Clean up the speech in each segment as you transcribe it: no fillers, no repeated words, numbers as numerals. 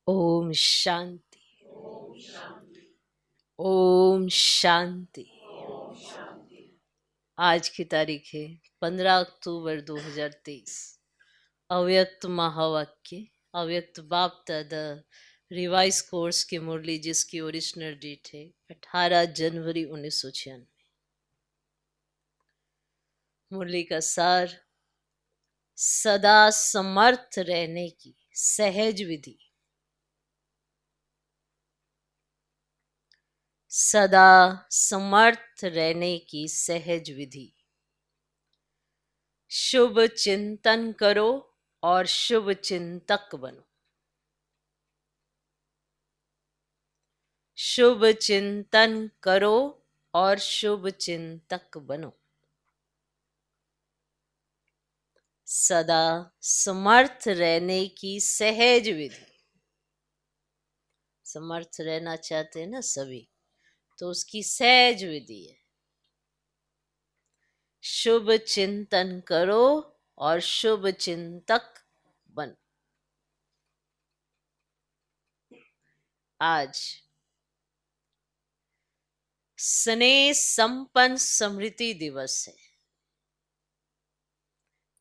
ओम शांति। ओम शांति। आज की तारीख है 15 अक्टूबर 2023। अव्यक्त महावाक्य, अव्यक्त बाप दादा रिवाइज कोर्स की मुरली, जिसकी ओरिजिनल डेट है 18 जनवरी 1996। मुरली का सार: सदा समर्थ रहने की सहज विधि। सदा समर्थ रहने की सहज विधि। शुभ चिंतन करो और शुभ चिंतक बनो। शुभ चिंतन करो और शुभ चिंतक बनो। सदा समर्थ रहने की सहज विधि। समर्थ रहना चाहते हैं ना सभी, तो उसकी सहज विधि है। शुभ चिंतन करो और शुभ चिंतक बनो। आज स्नेह संपन्न स्मृति दिवस है।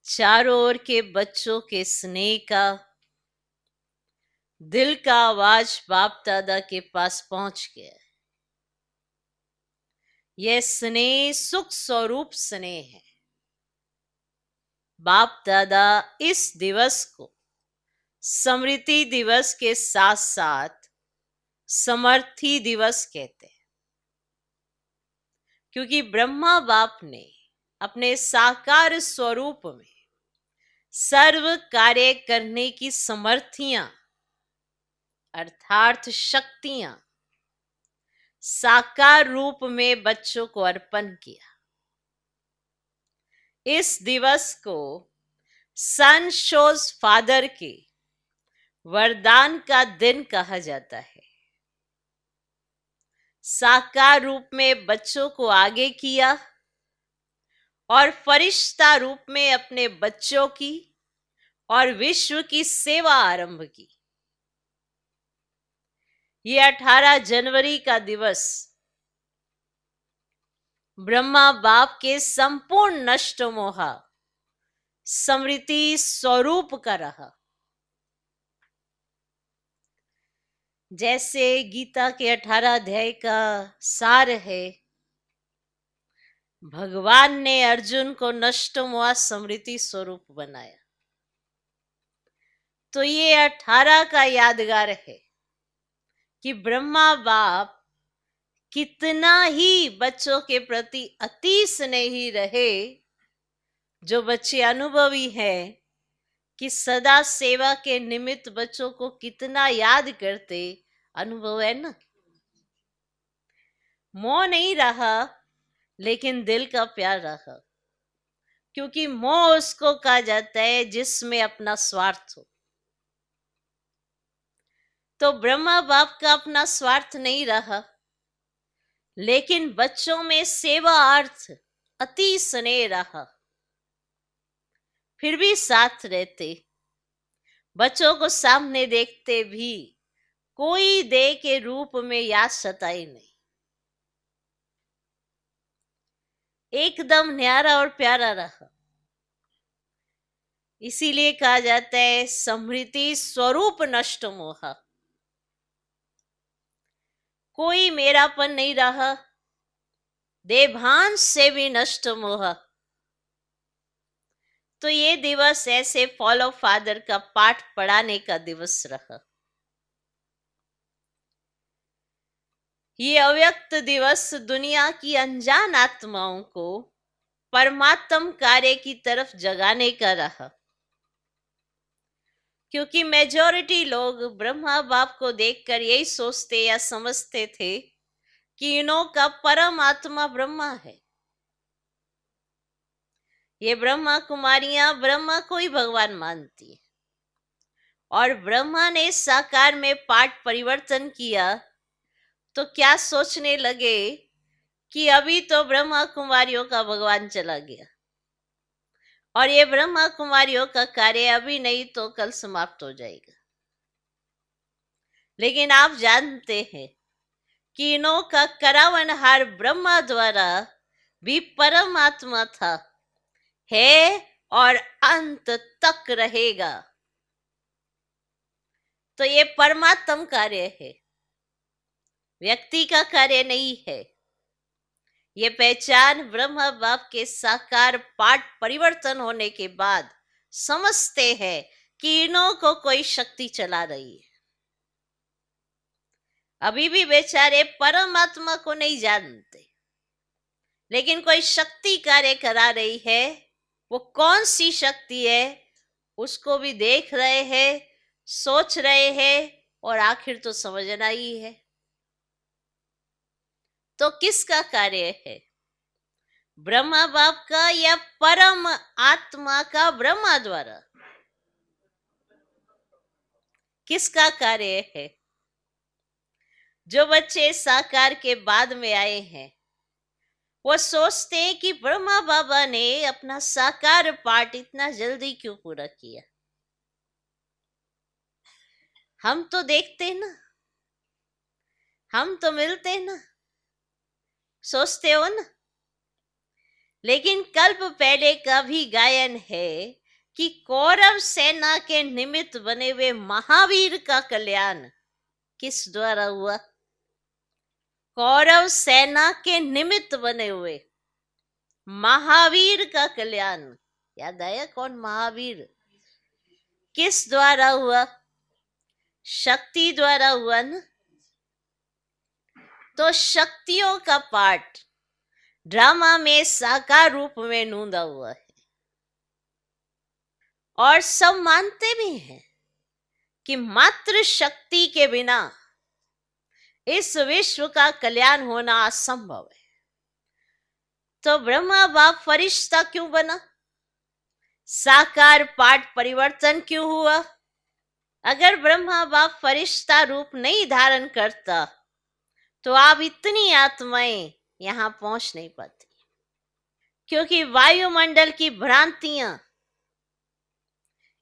चारों ओर के बच्चों के स्नेह का, दिल का आवाज बाप दादा के पास पहुंच गया है। यह स्नेह सुख स्वरूप स्नेह है। बाप दादा इस दिवस को स्मृति दिवस के साथ साथ समर्थी दिवस कहते हैं, क्योंकि ब्रह्मा बाप ने अपने साकार स्वरूप में सर्व कार्य करने की समर्थियां अर्थात शक्तियां साकार रूप में बच्चों को अर्पण किया। इस दिवस को सन शोज फादर के वरदान का दिन कहा जाता है। साकार रूप में बच्चों को आगे किया और फरिश्ता रूप में अपने बच्चों की और विश्व की सेवा आरंभ की। ये 18 जनवरी का दिवस ब्रह्मा बाप के संपूर्ण नष्ट मोह स्मृति स्वरूप का रहा। जैसे गीता के 18 अध्याय का सार है, भगवान ने अर्जुन को नष्ट मोह स्मृति स्वरूप बनाया। तो ये 18 का यादगार है कि ब्रह्मा बाप कितना ही बच्चों के प्रति अति स्नेही रहे। जो बच्चे अनुभवी हैं कि सदा सेवा के निमित्त बच्चों को कितना याद करते, अनुभव है ना। मोह नहीं रहा, लेकिन दिल का प्यार रहा, क्योंकि मोह उसको कहा जाता है जिसमें अपना स्वार्थ हो। तो ब्रह्मा बाप का अपना स्वार्थ नहीं रहा, लेकिन बच्चों में सेवा अर्थ अति स्नेह रहा। फिर भी साथ रहते, बच्चों को सामने देखते भी कोई देह के रूप में याद सताई नहीं। एकदम न्यारा और प्यारा रहा। इसीलिए कहा जाता है स्मृति स्वरूप नष्ट मोह। कोई मेरापन नहीं रहा, देभांश से भी नष्ट मोह। तो ये दिवस ऐसे फॉलो फादर का पाठ पढ़ाने का दिवस रहा। ये अव्यक्त दिवस दुनिया की अनजान आत्माओं को परमात्म कार्य की तरफ जगाने का रहा, क्योंकि मेजॉरिटी लोग ब्रह्मा बाप को देखकर यही सोचते या समझते थे कि इन्हों का परम आत्मा ब्रह्मा है। ये ब्रह्मा कुमारियां ब्रह्मा को ही भगवान मानती है, और ब्रह्मा ने साकार में पाठ परिवर्तन किया तो क्या सोचने लगे कि अभी तो ब्रह्मा कुमारियों का भगवान चला गया और ये ब्रह्मा कुमारियों का कार्य अभी नहीं तो कल समाप्त हो जाएगा। लेकिन आप जानते हैं कि इनों का करावनहार ब्रह्मा द्वारा भी परमात्मा था, है और अंत तक रहेगा। तो ये परमात्म कार्य है, व्यक्ति का कार्य नहीं है। ये पहचान ब्रह्मा बाप के साकार पाठ परिवर्तन होने के बाद समझते हैं कि इनों को कोई शक्ति चला रही है। अभी भी बेचारे परमात्मा को नहीं जानते, लेकिन कोई शक्ति कार्य करा रही है। वो कौन सी शक्ति है उसको भी देख रहे हैं, सोच रहे हैं, और आखिर तो समझना ही है। तो किसका कार्य है, ब्रह्मा बाप का या परम आत्मा का ब्रह्मा द्वारा? किसका कार्य है? जो बच्चे साकार के बाद में आए हैं वो सोचते हैं कि ब्रह्मा बाबा ने अपना साकार पाठ इतना जल्दी क्यों पूरा किया। हम तो देखते ना, हम तो मिलते ना, सोचते हो ना। लेकिन कल्प पहले का भी गायन है कि कौरव सेना के निमित्त बने हुए महावीर का कल्याण किस द्वारा हुआ? कौरव सेना के निमित्त बने हुए महावीर का कल्याण। याद आया कौन महावीर? किस द्वारा हुआ? शक्ति द्वारा हुआ ना। तो शक्तियों का पाठ ड्रामा में साकार रूप में नूंदा हुआ है, और सब मानते भी हैं कि मात्र शक्ति के बिना इस विश्व का कल्याण होना असंभव है। तो ब्रह्मा बाप फरिश्ता क्यों बना? साकार पाठ परिवर्तन क्यों हुआ? अगर ब्रह्मा बाप फरिश्ता रूप नहीं धारण करता तो आप इतनी आत्माएं यहां पहुंच नहीं पाती, क्योंकि वायुमंडल की भ्रांतियां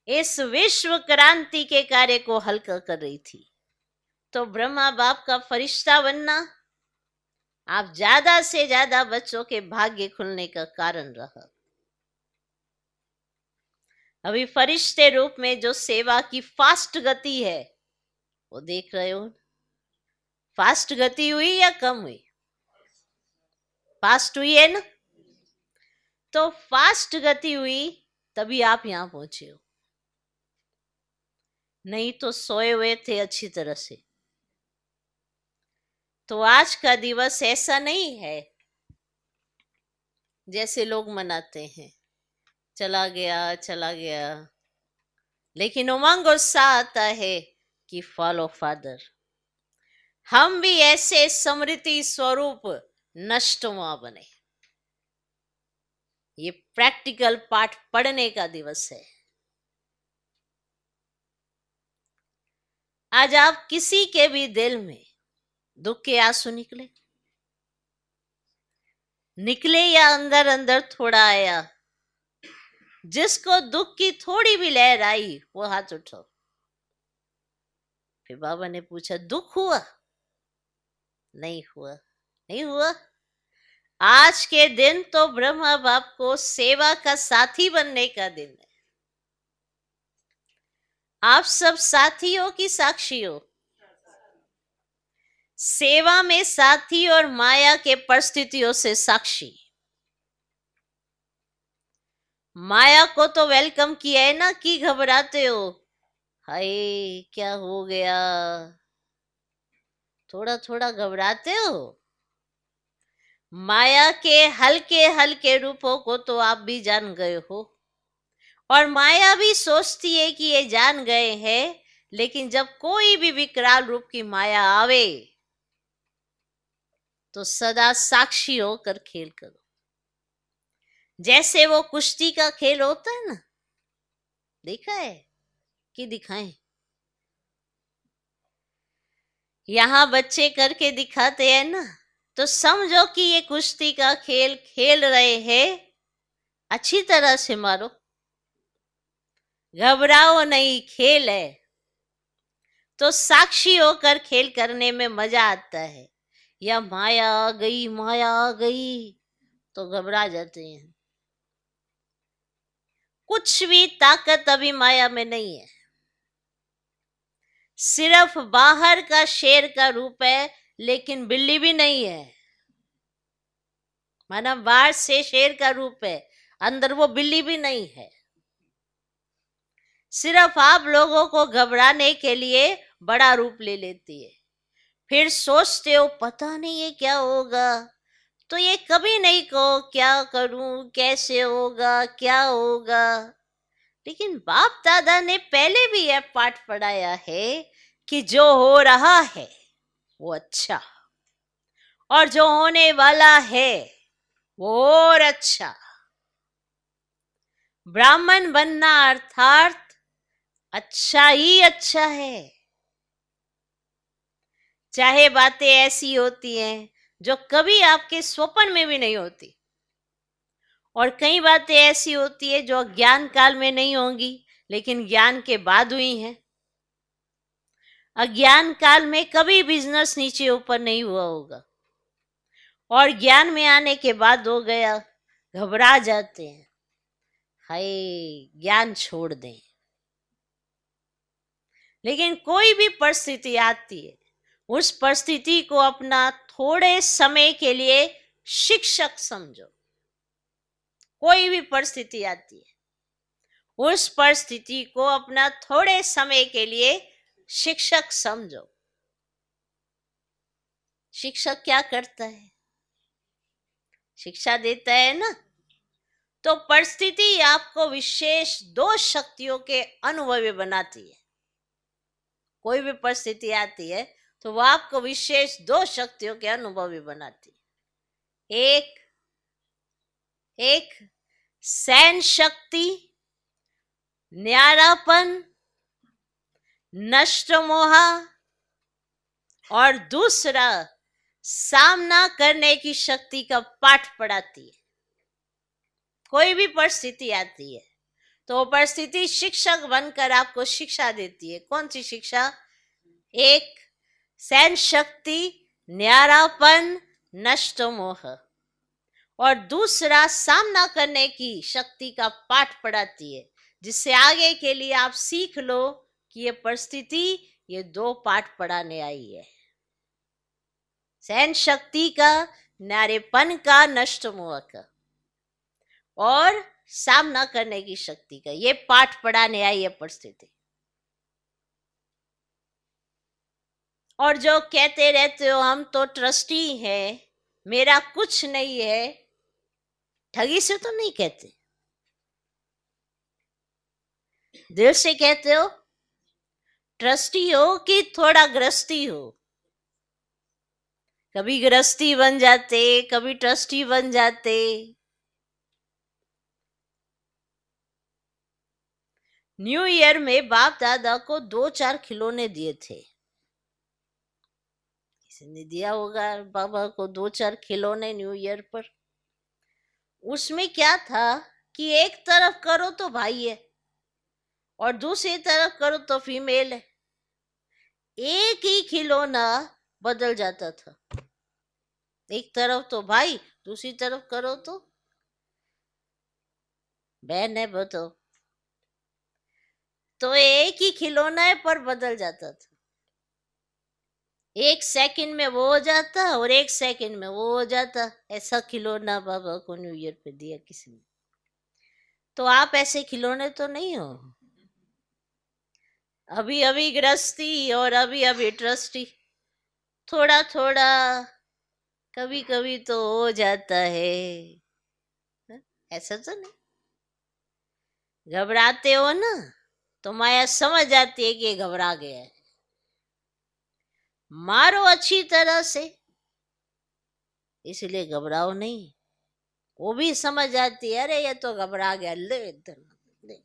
इस विश्व क्रांति के कार्य को हल्का कर रही थी। तो ब्रह्मा बाप का फरिश्ता बनना आप ज्यादा से ज्यादा बच्चों के भाग्य खुलने का कारण रहा। अभी फरिश्ते रूप में जो सेवा की फास्ट गति है वो देख रहे हो। फास्ट गति हुई या कम हुई? फास्ट हुई है ना। तो फास्ट गति हुई तभी आप यहां पहुंचे हो, नहीं तो सोए हुए थे अच्छी तरह से। तो आज का दिवस ऐसा नहीं है जैसे लोग मनाते हैं, चला गया चला गया, लेकिन उमंग उत्साह आता है कि फॉलो फादर। हम भी ऐसे स्मृति स्वरूप नष्टवा बने। ये प्रैक्टिकल पाठ पढ़ने का दिवस है। आज आप किसी के भी दिल में दुख के आंसू निकले या अंदर अंदर थोड़ा आया, जिसको दुख की थोड़ी भी लहर आई वो हाथ उठाओ। फिर बाबा ने पूछा दुख हुआ? नहीं हुआ, नहीं हुआ। आज के दिन तो ब्रह्मा बाप को सेवा का साथी बनने का दिन है। आप सब साथी हो कि साक्षी हो? सेवा में साथी और माया के परिस्थितियों से साक्षी। माया को तो वेलकम किया है ना, कि घबराते हो? हाय क्या हो गया, थोड़ा थोड़ा घबराते हो। माया के हल्के हल्के रूपों को तो आप भी जान गए हो, और माया भी सोचती है कि ये जान गए हैं, लेकिन जब कोई भी विकराल रूप की माया आवे तो सदा साक्षी होकर खेल करो। जैसे वो कुश्ती का खेल होता है ना, देखा है कि दिखाएं? यहां बच्चे करके दिखाते हैं ना, तो समझो कि ये कुश्ती का खेल खेल रहे हैं। अच्छी तरह से मारो, घबराओ नहीं, खेल है। तो साक्षी होकर खेल करने में मजा आता है, या माया आ गई, माया आ गई तो घबरा जाते हैं। कुछ भी ताकत अभी माया में नहीं है, सिर्फ बाहर का शेर का रूप है, लेकिन बिल्ली भी नहीं है। माना बाहर से शेर का रूप है, अंदर वो बिल्ली भी नहीं है। सिर्फ आप लोगों को घबराने के लिए बड़ा रूप ले लेती है। फिर सोचते हो पता नहीं ये क्या होगा, तो ये कभी नहीं कहो क्या करूं, कैसे होगा, क्या होगा। लेकिन बाप दादा ने पहले भी यह पाठ पढ़ाया है कि जो हो रहा है वो अच्छा, और जो होने वाला है वो और अच्छा। ब्राह्मण बनना अर्थात अच्छा ही अच्छा है। चाहे बातें ऐसी होती हैं जो कभी आपके स्वप्न में भी नहीं होती, और कई बातें ऐसी होती है जो ज्ञान काल में नहीं होंगी, लेकिन ज्ञान के बाद हुई हैं। अज्ञान काल में कभी बिजनेस नीचे ऊपर नहीं हुआ होगा, और ज्ञान में आने के बाद हो गया। घबरा जाते हैं, हाय ज्ञान छोड़ दें। लेकिन कोई भी परिस्थिति आती है, उस परिस्थिति को अपना थोड़े समय के लिए शिक्षक समझो। कोई भी परिस्थिति आती है, उस परिस्थिति को अपना थोड़े समय के लिए शिक्षक समझो। शिक्षक क्या करता है? शिक्षा देता है ना। तो परिस्थिति आपको विशेष दो शक्तियों के अनुभवी बनाती है। कोई भी परिस्थिति आती है तो वो आपको विशेष दो शक्तियों के अनुभवी बनाती है। एक सहन शक्ति, न्यारापन, नष्ट मोह, और दूसरा सामना करने की शक्ति का पाठ पढ़ाती है। कोई भी परिस्थिति आती है तो परिस्थिति शिक्षक बनकर आपको शिक्षा देती है। कौन सी शिक्षा? एक सहन शक्ति, न्यारापन, नष्ट मोह, और दूसरा सामना करने की शक्ति का पाठ पढ़ाती है, जिससे आगे के लिए आप सीख लो कि ये परिस्थिति ये दो पाठ पढ़ाने आई है। सहन शक्ति का, न्यारेपन का, नष्ट मोह का, और सामना करने की शक्ति का, ये पाठ पढ़ाने आई है परिस्थिति। और जो कहते रहते हो हम तो ट्रस्टी हैं, मेरा कुछ नहीं है, ठगी से तो नहीं कहते, दिल से कहते हो। ट्रस्टी हो कि थोड़ा ग्रस्ती हो? कभी गृहस्थी बन जाते, कभी ट्रस्टी बन जाते। न्यू ईयर में बाप दादा को 2-4 खिलौने दिए थे। किसी ने दिया होगा बाबा को 2-4 खिलौने न्यू ईयर पर। उसमें क्या था कि एक तरफ करो तो भाई है और दूसरी तरफ करो तो फीमेल है। एक ही खिलौना बदल जाता था। एक तरफ तो भाई, दूसरी तरफ करो तो बहन है बताओ। तो एक ही खिलौना है पर बदल जाता था। एक सेकंड में वो हो जाता और एक सेकंड में वो हो जाता। ऐसा खिलौना बाबा को न्यू ईयर पे दिया किसी ने। तो आप ऐसे खिलौने तो नहीं हो। अभी अभी गृहस्थी और अभी अभी ट्रस्टी, थोड़ा थोड़ा कभी कभी तो हो जाता है। ऐसा तो नहीं। घबराते हो ना तो माया समझ जाती है कि ये घबरा गया है। मारो अच्छी तरह से, इसलिए घबराओ नहीं। वो भी समझ जाती है, अरे ये तो घबरा गया, ले ले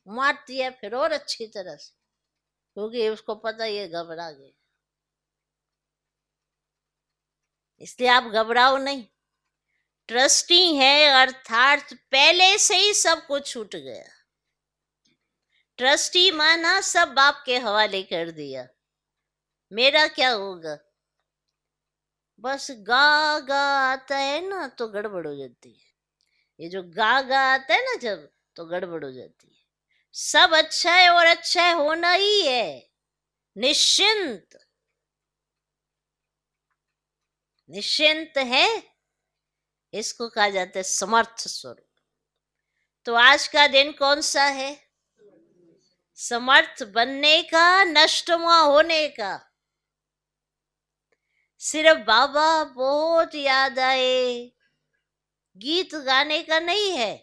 मारती है फिर और अच्छी तरह से, क्योंकि उसको पता ये घबरा गया। इसलिए आप घबराओ नहीं। ट्रस्टी है अर्थात पहले से ही सब कुछ छूट गया। ट्रस्टी माना, सब बाप के हवाले कर दिया, मेरा क्या होगा। बस गा गा आता है ना तो गड़बड़ हो जाती है। ये जो गा आता है ना जब, तो गड़बड़ हो जाती है। सब अच्छा है और अच्छा है होना ही है। निश्चिंत, निश्चिंत है, इसको कहा जाता है समर्थ स्वरूप। तो आज का दिन कौन सा है? समर्थ बनने का, नष्टमुआ होने का। सिर्फ बाबा बहुत याद आए गीत गाने का नहीं है,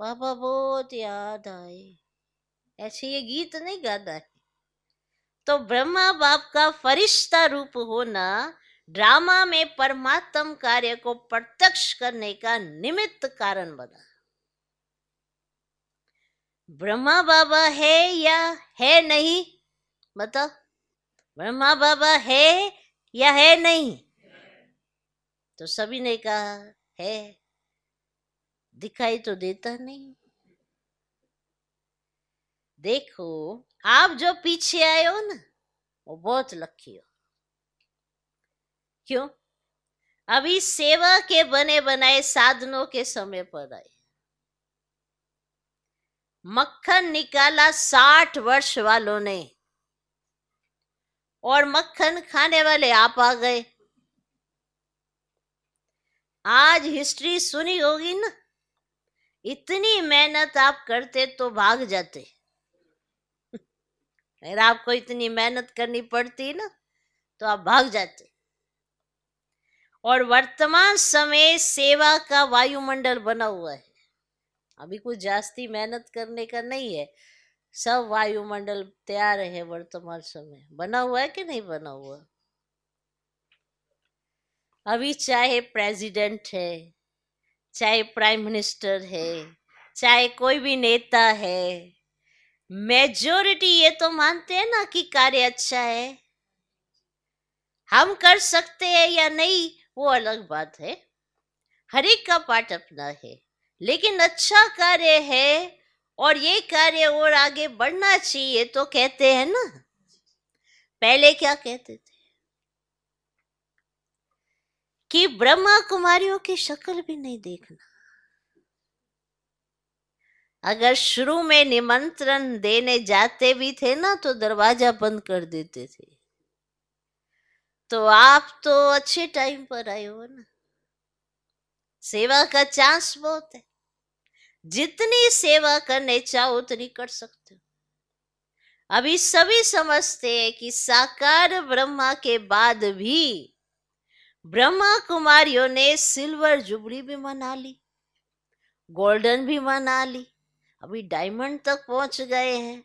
बाबा बहुत याद आए ऐसे ये गीत नहीं गाना है। तो ब्रह्मा बाप का फरिश्ता रूप होना ड्रामा में परमात्म कार्य को प्रत्यक्ष करने का निमित्त कारण बना। ब्रह्मा बाबा है या है नहीं, बताओ। ब्रह्मा बाबा है या है नहीं? तो सभी ने कहा है, दिखाई तो देता नहीं। देखो, आप जो पीछे आए हो ना, वो बहुत लकी हो। क्यों? अभी सेवा के बने बनाए साधनों के समय पर आए। मक्खन निकाला 60 वर्ष वालों ने, और मक्खन खाने वाले आप आ गए। आज हिस्ट्री सुनी होगी ना, इतनी मेहनत आप करते तो भाग जाते। अगर आपको इतनी मेहनत करनी पड़ती ना तो आप भाग जाते। और वर्तमान समय सेवा का वायुमंडल बना हुआ है। अभी कुछ जास्ती मेहनत करने का नहीं है, सब वायुमंडल तैयार है। वर्तमान समय बना हुआ है कि नहीं बना हुआ? अभी चाहे प्रेसिडेंट है, चाहे प्राइम मिनिस्टर है, चाहे कोई भी नेता है, मेजोरिटी ये तो मानते हैं ना कि कार्य अच्छा है। हम कर सकते हैं या नहीं वो अलग बात है, हर एक का पार्ट अपना है, लेकिन अच्छा कार्य है और ये कार्य और आगे बढ़ना चाहिए तो कहते हैं ना। पहले क्या कहते थे कि ब्रह्मा कुमारियों की शक्ल भी नहीं देखना। अगर शुरू में निमंत्रण देने जाते भी थे ना तो दरवाजा बंद कर देते थे। तो आप तो अच्छे टाइम पर आए हो ना, सेवा का चांस बहुत है, जितनी सेवा करने चाहो उतनी कर सकते हो। अभी सभी समझते हैं कि साकार ब्रह्मा के बाद भी ब्रह्मा कुमारियों ने सिल्वर जुबली भी मना ली, गोल्डन भी मना ली, अभी डायमंड तक पहुंच गए हैं।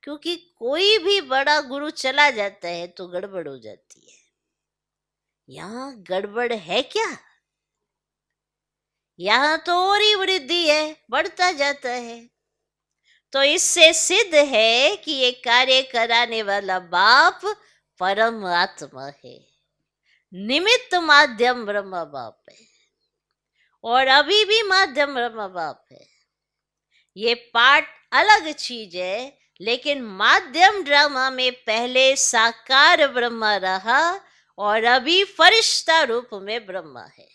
क्योंकि कोई भी बड़ा गुरु चला जाता है तो गड़बड़ हो जाती है। यहाँ गड़बड़ है क्या? यहाँ तो और ही वृद्धि है, बढ़ता जाता है। तो इससे सिद्ध है कि ये कार्य कराने वाला बाप परम आत्मा है, निमित्त माध्यम ब्रह्मा बाप है, और अभी भी माध्यम ब्रह्मा बाप है। ये पार्ट अलग चीज है, लेकिन माध्यम ड्रामा में पहले साकार ब्रह्मा रहा और अभी फरिश्ता रूप में ब्रह्मा है।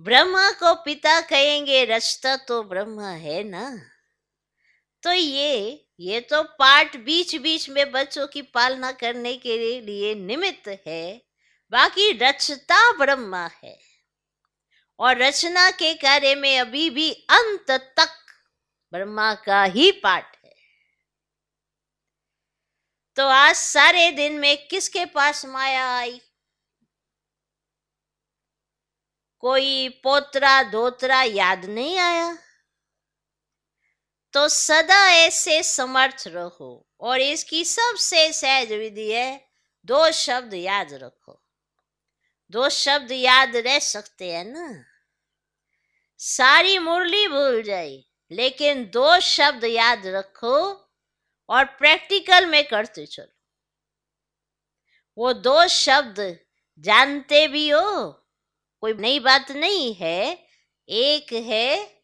ब्रह्मा को पिता कहेंगे, रचता तो ब्रह्मा है ना। तो ये तो पार्ट बीच बीच में बच्चों की पालना करने के लिए निमित्त है, बाकी रचता ब्रह्मा है। और रचना के कार्य में अभी भी अंत तक ब्रह्मा का ही पाठ है। तो आज सारे दिन में किसके पास माया आई? कोई पोतरा धोतरा याद नहीं आया? तो सदा ऐसे समर्थ रहो, और इसकी सबसे सहज विधि है 2 शब्द याद रखो। 2 शब्द याद रह सकते हैं ना, सारी मुरली भूल जाए, लेकिन 2 शब्द याद रखो और प्रैक्टिकल में करते चलो। वो 2 शब्द जानते भी हो, कोई नई बात नहीं है। एक है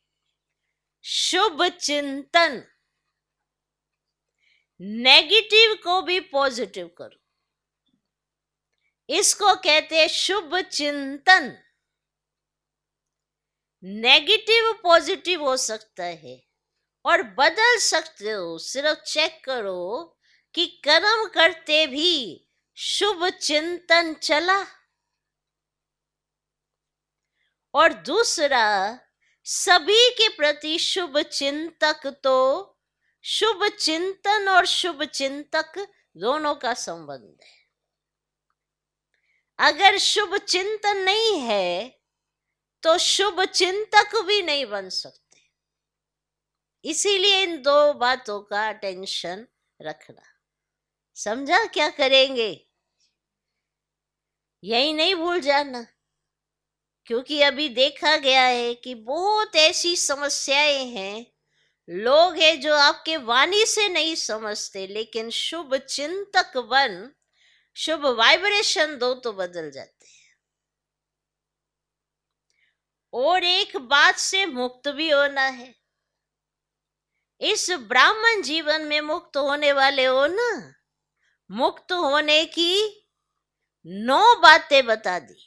शुभ चिंतन, नेगेटिव को भी पॉजिटिव करो। इसको कहते हैं शुभ चिंतन। नेगेटिव पॉजिटिव हो सकता है और बदल सकते हो। सिर्फ चेक करो कि कर्म करते भी शुभ चिंतन चला। और दूसरा, सभी के प्रति शुभ चिंतक, तो शुभ चिंतन और शुभ चिंतक दोनों का संबंध है। अगर शुभ चिंतन नहीं है तो शुभ चिंतक भी नहीं बन सकते। इसीलिए इन दो बातों का टेंशन रखना। समझा? क्या करेंगे? यही नहीं भूल जाना, क्योंकि अभी देखा गया है कि बहुत ऐसी समस्याएं हैं, लोग हैं जो आपके वाणी से नहीं समझते, लेकिन शुभ चिंतक बन शुभ वाइब्रेशन दो तो बदल जाते हैं। और एक बात से मुक्त भी होना है। इस ब्राह्मण जीवन में मुक्त होने वाले हो ना, मुक्त होने की 9 बातें बता दी।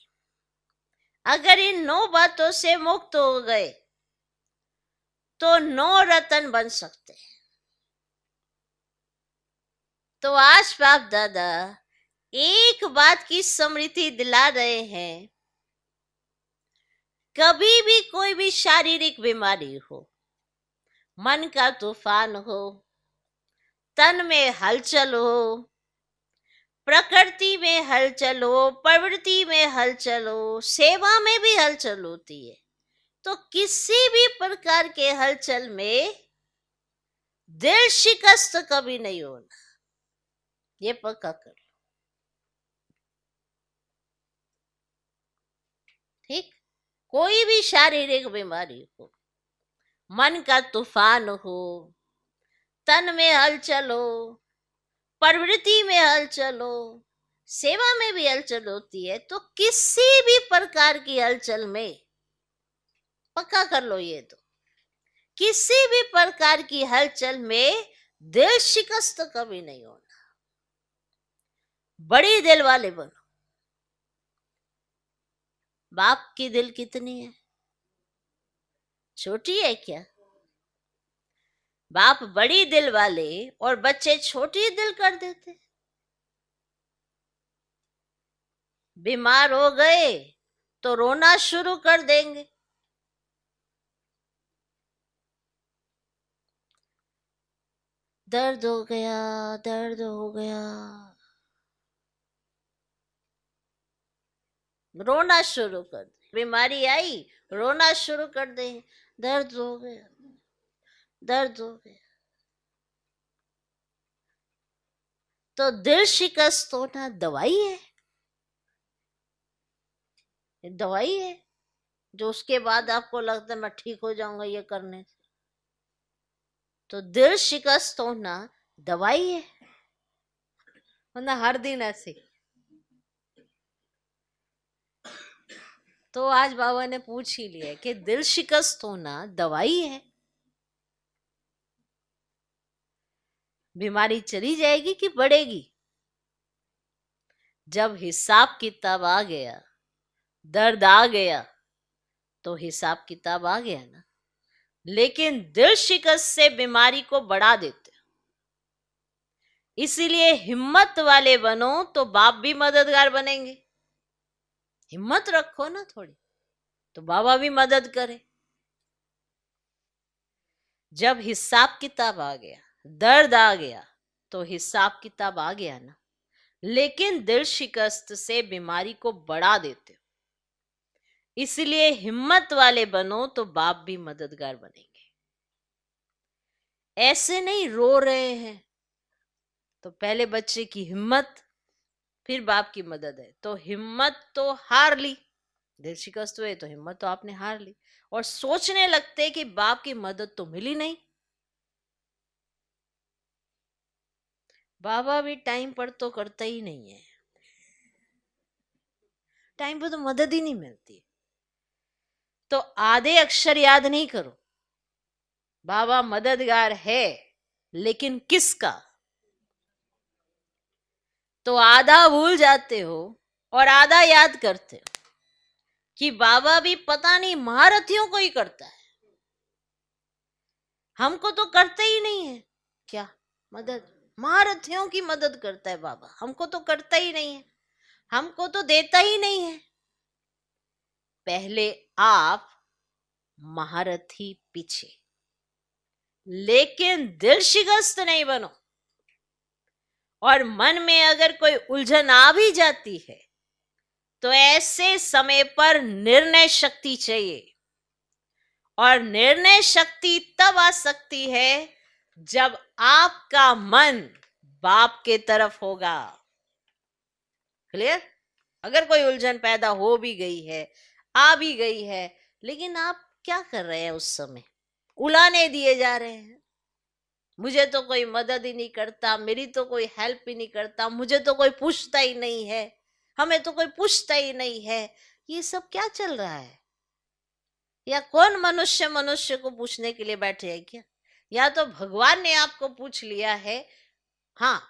अगर इन 9 बातों से मुक्त हो गए तो 9 रत्न बन सकते हैं। तो आज बाप दादा एक बात की स्मृति दिला रहे हैं, कभी भी कोई भी शारीरिक बीमारी हो, मन का तूफान हो, तन में हलचल हो, प्रकृति में हलचल हो, प्रवृत्ति में हलचल हो, सेवा में भी हलचल होती है, तो किसी भी प्रकार के हलचल में दिल शिकस्त कभी नहीं होना। ये पक्का कर लो। ठीक? कोई भी शारीरिक बीमारी हो, मन का तूफान हो, तन में हलचल हो, प्रवृत्ति में हलचल हो, सेवा में भी हलचल होती है, तो किसी भी प्रकार की हलचल में पक्का कर लो ये, तो किसी भी प्रकार की हलचल में दिल शिकस्त कभी नहीं होना। बड़ी दिल वाले बनो। बाप की दिल कितनी है? छोटी है क्या? बाप बड़ी दिल वाले और बच्चे छोटी दिल कर देते। बीमार हो गए तो रोना शुरू कर देंगे। दर्द हो गया, दर्द हो गया, रोना शुरू कर दे। बीमारी आई, रोना शुरू कर दे, दर्द हो गया, दर्द हो गया। तो दिल शिकस्त होना दवाई है, दवाई है जो उसके बाद आपको लगता है मैं ठीक हो जाऊंगा ये करने से। तो दिल शिकस्त होना दवाई है, वरना हर दिन ऐसे। तो आज बाबा ने पूछ ही लिया कि दिल शिकस्त होना दवाई है। बीमारी चली जाएगी कि बढ़ेगी? जब हिसाब किताब आ गया, दर्द आ गया, तो हिसाब किताब आ गया ना। लेकिन दिल शिकस्त से बीमारी को बढ़ा देते। इसीलिए हिम्मत वाले बनो तो बाप भी मददगार बनेंगे। हिम्मत रखो ना थोड़ी, तो बाबा भी मदद करे। जब हिसाब किताब आ गया, दर्द आ गया, तो हिसाब किताब आ गया ना। लेकिन दिल शिकस्त से बीमारी को बढ़ा देते हो। इसलिए हिम्मत वाले बनो तो बाप भी मददगार बनेंगे। ऐसे नहीं रो रहे हैं तो पहले बच्चे की हिम्मत, फिर बाप की मदद है। तो हिम्मत तो हार ली, दिल शिकस्त हुए तो हिम्मत तो आपने हार ली, और सोचने लगते कि बाप की मदद तो मिली नहीं। बाबा भी टाइम पर तो करता ही नहीं है, टाइम पर तो मदद ही नहीं मिलती। तो आधे अक्षर याद नहीं करो। बाबा मददगार है, लेकिन किसका? तो आधा भूल जाते हो और आधा याद करते हो कि बाबा भी पता नहीं महारथियों को ही करता है, हमको तो करते ही नहीं है। क्या मदद? महारथियों की मदद करता है बाबा, हमको तो करता ही नहीं है, हमको तो देता ही नहीं है। पहले आप महारथी पीछे, लेकिन दिल शिकस्त नहीं बनो। और मन में अगर कोई उलझन आ भी जाती है तो ऐसे समय पर निर्णय शक्ति चाहिए, और निर्णय शक्ति तब आ सकती है जब आपका मन बाप के तरफ होगा। क्लियर? अगर कोई उलझन पैदा हो भी गई है, आ भी गई है, लेकिन आप क्या कर रहे हैं उस समय? उलाने दिए जा रहे हैं, मुझे तो कोई मदद ही नहीं करता, मेरी तो कोई हेल्प ही नहीं करता, मुझे तो कोई पूछता ही नहीं है, हमें तो कोई पूछता ही नहीं है। ये सब क्या चल रहा है? या कौन मनुष्य मनुष्य को पूछने के लिए बैठे है क्या? या तो भगवान ने आपको पूछ लिया है। हाँ,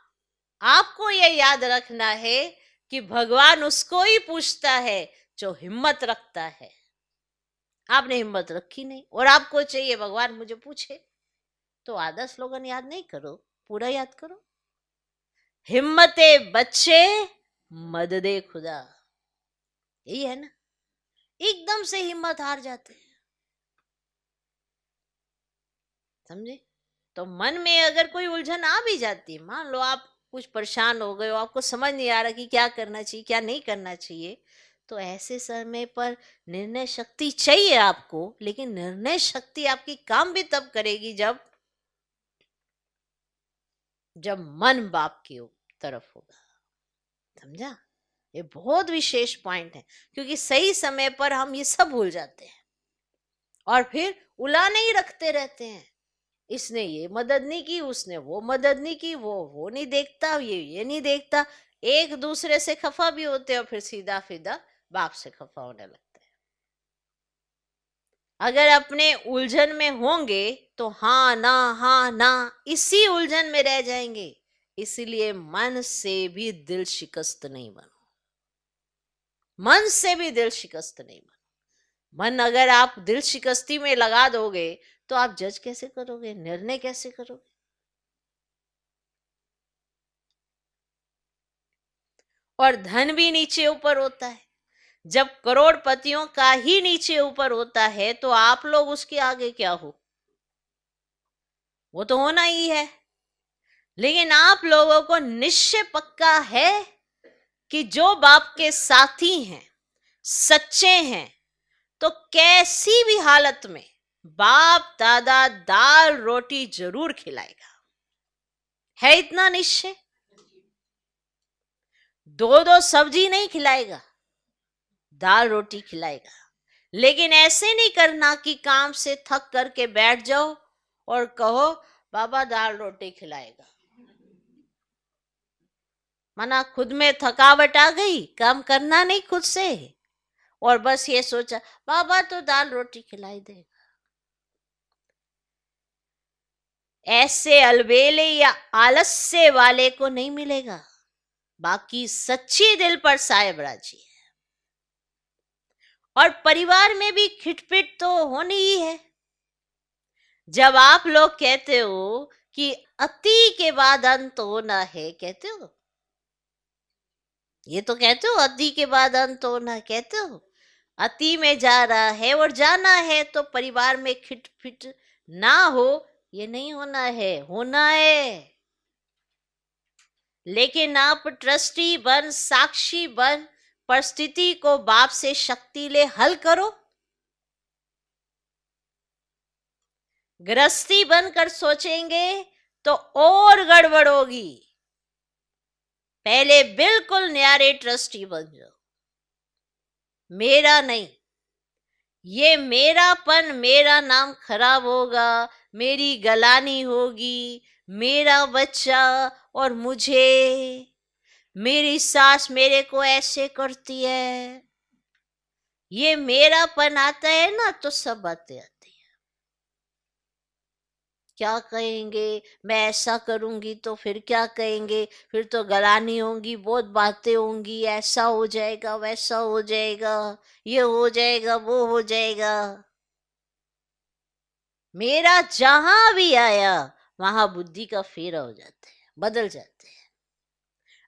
आपको ये याद रखना है कि भगवान उसको ही पूछता है जो हिम्मत रखता है। आपने हिम्मत रखी नहीं और आपको चाहिए भगवान मुझे पूछे, तो आधा स्लोगन याद नहीं करो, पूरा याद करो। हिम्मते बच्चे मददे खुदा, यही है ना। एकदम से हिम्मत हार जाते हैं, समझे? तो मन में अगर कोई उलझन आ भी जाती है, मान लो आप कुछ परेशान हो गए हो, आपको समझ नहीं आ रहा कि क्या करना चाहिए क्या नहीं करना चाहिए, तो ऐसे समय पर निर्णय शक्ति चाहिए आपको। लेकिन निर्णय शक्ति आपकी काम भी तब करेगी जब मन बाप की तरफ होगा। समझा? ये बहुत विशेष पॉइंट है, क्योंकि सही समय पर हम ये सब भूल जाते हैं और फिर उलाने ही रखते रहते हैं। इसने ये मदद नहीं की, उसने वो मदद नहीं की, वो नहीं देखता, ये नहीं देखता। एक दूसरे से खफा भी होते हैं और फिर सीधा फिदा बाप से खफा होने लगते हैं। अगर अपने उलझन में होंगे तो हाँ ना इसी उलझन में रह जाएंगे। इसीलिए मन से भी दिल शिकस्त नहीं बनो, मन से भी दिल शिकस्त नहीं बनो। मन अगर आप दिल शिकस्ती में लगा दोगे तो आप जज कैसे करोगे, निर्णय कैसे करोगे? और धन भी नीचे ऊपर होता है। जब करोड़पतियों का ही नीचे ऊपर होता है तो आप लोग उसके आगे क्या हो? वो तो होना ही है। लेकिन आप लोगों को निश्चय पक्का है कि जो बाप के साथी हैं, सच्चे हैं, तो कैसी भी हालत में बाप दादा दाल रोटी जरूर खिलाएगा। है इतना निश्चय? दो सब्जी नहीं खिलाएगा, दाल रोटी खिलाएगा। लेकिन ऐसे नहीं करना कि काम से थक करके बैठ जाओ और कहो बाबा दाल रोटी खिलाएगा। मना खुद में थकावट आ गई, काम करना नहीं खुद से, और बस ये सोचा बाबा तो दाल रोटी खिलाई देगा। ऐसे अलबेले या आलस्य वाले को नहीं मिलेगा। बाकी सच्ची दिल पर साहेब राजी है। और परिवार में भी खिटपिट तो होनी ही है। जब आप लोग कहते हो कि अति के बाद अंत होना है, कहते हो, ये तो कहते हो अति के बाद अंत होना, कहते हो अति में जा रहा है और जाना है, तो परिवार में खिटपिट ना हो ये नहीं होना है, होना है। लेकिन आप ट्रस्टी बन, साक्षी बन, परिस्थिति को बाप से शक्ति ले हल करो। गृहस्थी बनकर सोचेंगे तो और गड़बड़ होगी। पहले बिल्कुल न्यारे ट्रस्टी बन जाओ। मेरा नहीं, ये मेरापन, मेरा नाम खराब होगा, मेरी गलानी होगी, मेरा बच्चा और मुझे, मेरी सास मेरे को ऐसे करती है, ये मेरापन आता है ना तो सब बातें आती है। क्या कहेंगे, मैं ऐसा करूंगी तो फिर क्या कहेंगे, फिर तो गलानी होंगी, बहुत बातें होंगी, ऐसा हो जाएगा, वैसा हो जाएगा, ये हो जाएगा, वो हो जाएगा। मेरा जहां भी आया वहां बुद्धि का फेरा हो जाता है, बदल जाते हैं।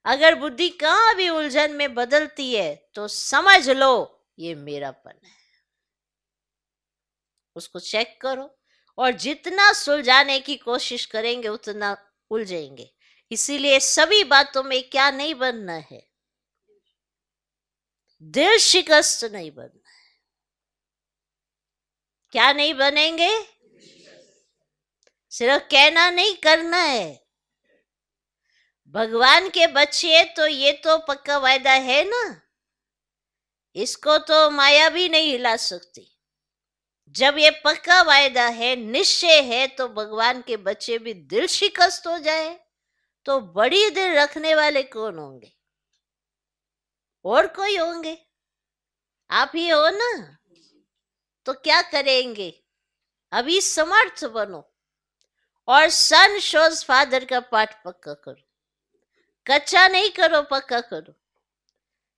अगर बुद्धि कहाँ भी उलझन में बदलती है तो समझ लो ये मेरापन है। उसको चेक करो, और जितना सुलझाने की कोशिश करेंगे उतना उलझेंगे। इसीलिए सभी बातों में क्या नहीं बनना है, दिल शिकस्त नहीं बनना है। क्या नहीं बनेंगे, सिर्फ कहना नहीं, करना है। भगवान के बच्चे तो ये तो पक्का वायदा है ना, इसको तो माया भी नहीं हिला सकती। जब ये पक्का वायदा है, निश्चय है, तो भगवान के बच्चे भी दिल शिकस्त हो जाए तो बड़ी दिल रखने वाले कौन होंगे, और कोई होंगे? आप ही हो ना। तो क्या करेंगे, अभी समर्थ बनो और सन शोज फादर का पाठ पक्का करो। कच्चा नहीं करो, पक्का करो।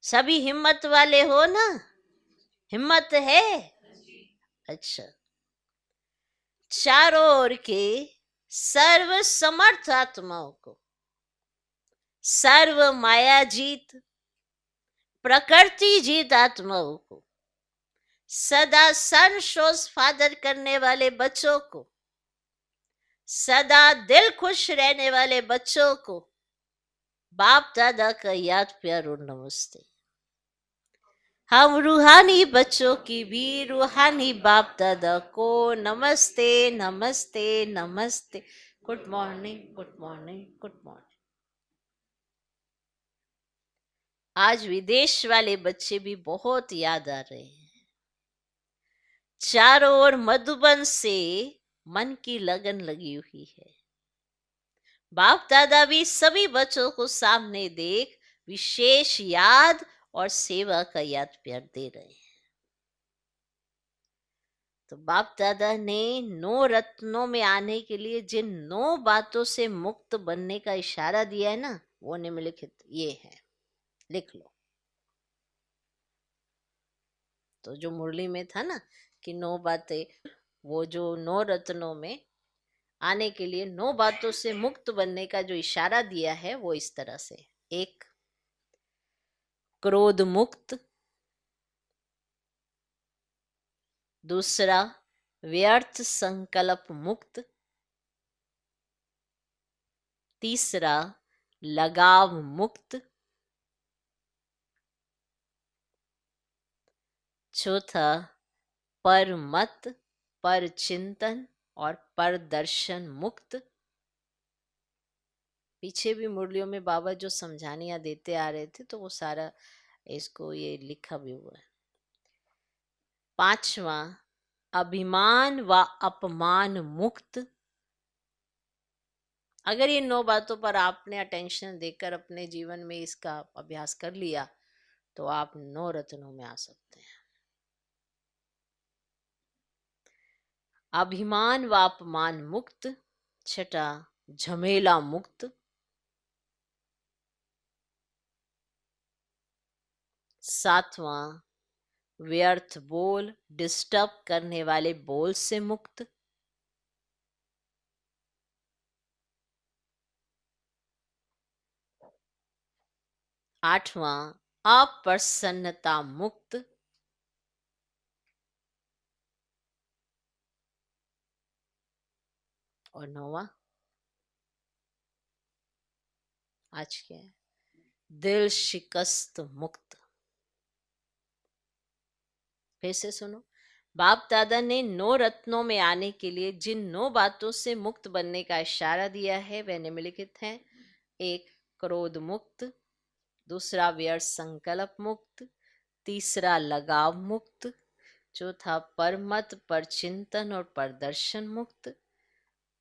सभी हिम्मत वाले हो ना, हिम्मत है? अच्छा। चारों ओर के सर्व समर्थ आत्माओं को, सर्व माया जीत, प्रकृति जीत आत्माओं को, सदा सन शोज फादर करने वाले बच्चों को, सदा दिल खुश रहने वाले बच्चों को बाप दादा का याद प्यार और नमस्ते। हम रूहानी बच्चों की भी रूहानी बाप दादा को नमस्ते, नमस्ते, नमस्ते। Good morning, good morning, good morning. आज विदेश वाले बच्चे भी बहुत याद आ रहे हैं। चारों ओर मधुबन से मन की लगन लगी हुई है। बाप दादा भी सभी बच्चों को सामने देख विशेष याद और सेवा का याद प्यार दे रहे हैं। तो बाप दादा ने 9 रत्नों में आने के लिए जिन 9 बातों से मुक्त बनने का इशारा दिया है ना, वो निम्नलिखित ये है, लिख लो। तो जो मुरली में था ना कि 9 बातें, वो जो 9 रत्नों में आने के लिए 9 बातों से मुक्त बनने का जो इशारा दिया है वो इस तरह से। 1, क्रोध मुक्त। दूसरा, व्यर्थ संकल्प मुक्त। तीसरा, लगाव मुक्त। चौथा, पर मत, पर चिंतन और पर दर्शन मुक्त। पीछे भी मुरलियों में बाबा जो समझानियां देते आ रहे थे तो वो सारा इसको ये लिखा भी हुआ है। पांचवा, अभिमान व अपमान मुक्त। अगर ये 9 बातों पर आपने अटेंशन देकर अपने जीवन में इसका अभ्यास कर लिया तो आप 9 रत्नों में आ सकते हैं। अभिमान व अपमान मुक्त। छठा, झमेला मुक्त। सातवां, व्यर्थ बोल, डिस्टर्ब करने वाले बोल से मुक्त। आठवां, अप्रसन्नता मुक्त। और नौवां, आज क्या है, दिल शिकस्त मुक्त। फिर से सुनो, बाप दादा ने 9 रत्नों में आने के लिए जिन 9 बातों से मुक्त बनने का इशारा दिया है वह निम्नलिखित है। 1, क्रोध मुक्त। दूसरा, व्यर्थ संकल्प मुक्त। तीसरा, लगाव मुक्त। चौथा, परमत, पर चिंतन और परदर्शन मुक्त।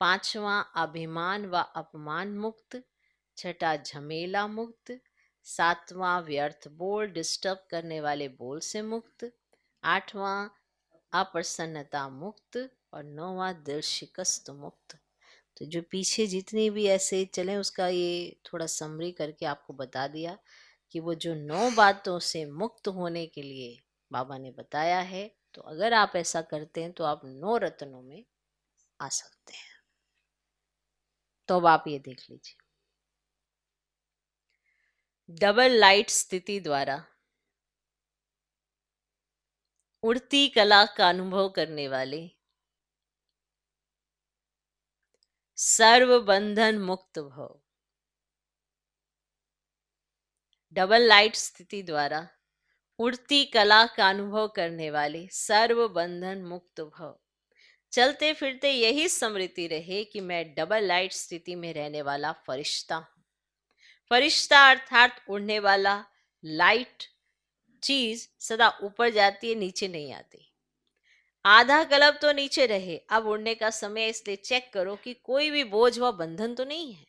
पांचवा, अभिमान व अपमान मुक्त। छठा, झमेला मुक्त। सातवां, व्यर्थ बोल, डिस्टर्ब करने वाले बोल से मुक्त। आठवां, अप्रसन्नता मुक्त। और नौवां, दिल शिकस्त मुक्त। तो जो पीछे जितने भी ऐसे चले उसका ये थोड़ा समरी करके आपको बता दिया कि वो जो 9 बातों से मुक्त होने के लिए बाबा ने बताया है, तो अगर आप ऐसा करते हैं तो आप 9 रत्नों में आ सकते हैं। तो अब आप ये देख लीजिए, डबल लाइट स्थिति द्वारा उड़ती कला का अनुभव करने वाले सर्व बंधन मुक्त भव। डबल लाइट स्थिति द्वारा उड़ती कला का अनुभव करने वाले सर्व बंधन मुक्त भव। चलते फिरते यही स्मृति रहे कि मैं डबल लाइट स्थिति में रहने वाला फरिश्ता हूं। फरिश्ता अर्थात उड़ने वाला लाइट चीज सदा ऊपर जाती है, नीचे नहीं आती। आधा कल्प तो नीचे रहे, अब उड़ने का समय, इसलिए चेक करो कि कोई भी बोझ व बंधन तो नहीं है।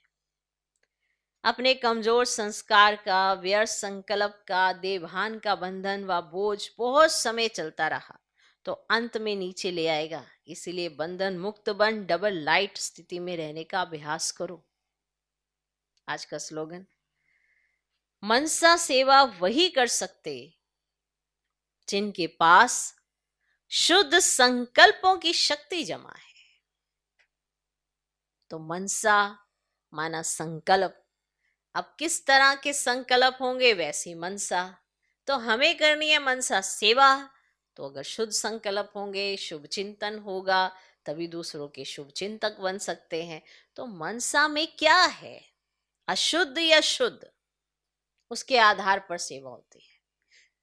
अपने कमजोर संस्कार का, व्यर्थ संकल्प का, देवभान का बंधन व बोझ बहुत समय चलता रहा तो अंत में नीचे ले आएगा। इसीलिए बंधन मुक्त बन डबल लाइट स्थिति में रहने का अभ्यास करो। आज का स्लोगन, मनसा सेवा वही कर सकते जिनके पास शुद्ध संकल्पों की शक्ति जमा है। तो मनसा माना संकल्प। अब किस तरह के संकल्प होंगे वैसी मनसा। तो हमें करनी है मनसा सेवा। तो अगर शुद्ध संकल्प होंगे, शुभ चिंतन होगा, तभी दूसरों के शुभ चिंतक बन सकते हैं। तो मनसा में क्या है, अशुद्ध या शुद्ध, उसके आधार पर सेवा होती है।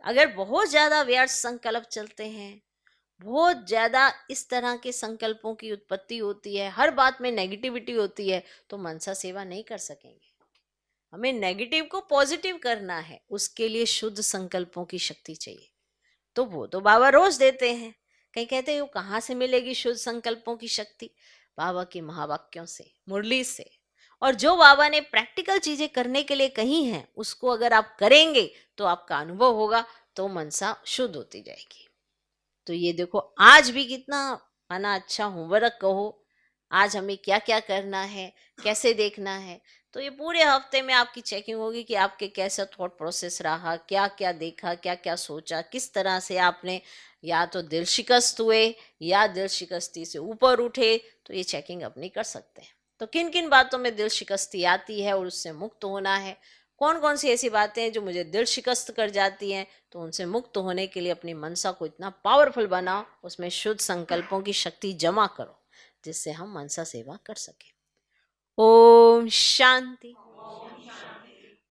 अगर बहुत ज्यादा व्यर्थ संकल्प चलते हैं, बहुत ज्यादा इस तरह के संकल्पों की उत्पत्ति होती है, हर बात में नेगेटिविटी होती है, तो मनसा सेवा नहीं कर सकेंगे। हमें नेगेटिव को पॉजिटिव करना है, उसके लिए शुद्ध संकल्पों की शक्ति चाहिए। तो वो तो बाबा रोज देते हैं। कहीं कहते हैं वो कहाँ से मिलेगी शुद्ध संकल्पों की शक्ति? बाबा के महावाक्यों से, मुरली से। और जो बाबा ने प्रैक्टिकल चीजें करने के लिए कही हैं, उसको अगर आप करेंगे तो आपका अनुभव होगा, तो मनसा शुद्ध होती जाएगी। तो ये देखो, आज भी कितना माना अच्छा होमवर्क कहो, आज हमें क्या क्या करना है, कैसे देखना है। तो ये पूरे हफ्ते में आपकी चेकिंग होगी कि आपके कैसा थॉट प्रोसेस रहा, क्या क्या देखा, क्या क्या सोचा, किस तरह से आपने या तो दिल शिकस्त हुए या दिल शिकस्ती से ऊपर उठे। तो ये चेकिंग अपनी कर सकते हैं। तो किन किन बातों में दिल शिकस्ती आती है और उससे मुक्त होना है, कौन कौन सी ऐसी बातें हैं जो मुझे दिल शिकस्त कर जाती हैं, तो उनसे मुक्त होने के लिए अपनी मनसा को इतना पावरफुल बनाओ, उसमें शुद्ध संकल्पों की शक्ति जमा करो, जिससे हम मनसा सेवा कर सकें। ओम शांति।